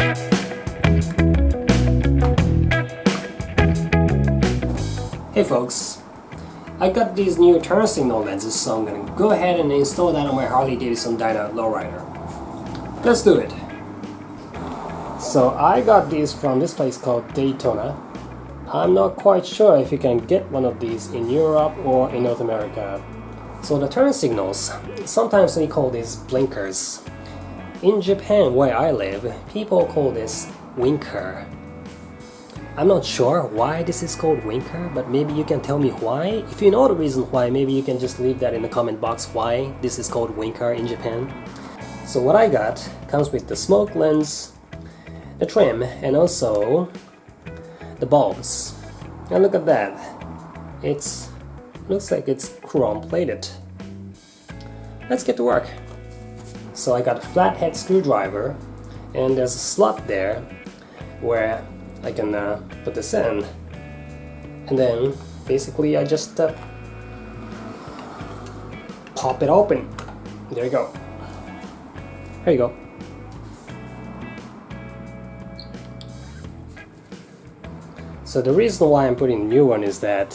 Hey folks, I got these new turn signal lenses, so I'm gonna go ahead and install that on my Harley-Davidson Dyna Lowrider. Let's do it! So I got these from this place called Daytona. I'm not quite sure if you can get one of these in Europe or in North America. So the turn signals, sometimes we call these blinkers. In Japan, where I live, people call this winker. I'm not sure why this is called winker, but maybe you can tell me why. If you know the reason why, maybe you can just leave that in the comment box why this is called winker in Japan. So what I got comes with the smoke lens, the trim, and also the bulbs. And look at that. Looks like it's chrome plated. Let's get to work. So I got a flathead screwdriver, and there's a slot there where I can put this in, and then basically I just pop it open. There you go. There you go. So the reason why I'm putting a new one is that,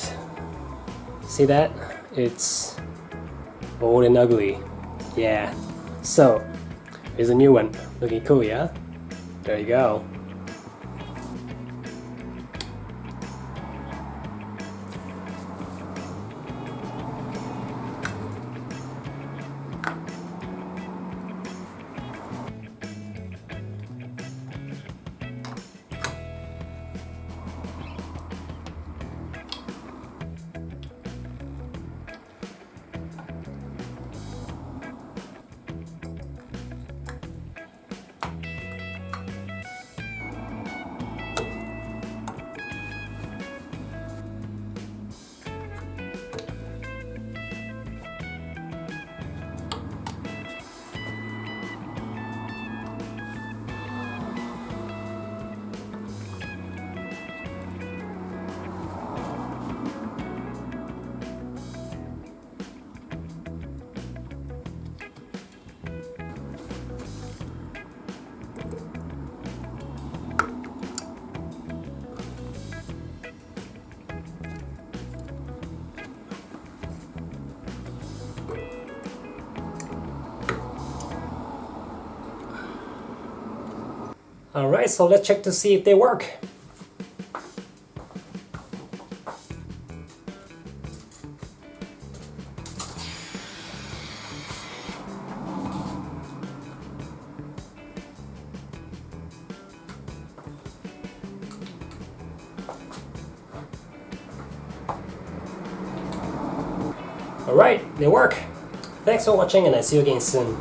see that? It's old and ugly. Yeah. So here's a new one. Looking cool, yeah? There you go. Alright, so let's check to see if they work. Alright, they work. Thanks for watching, and I see you again soon.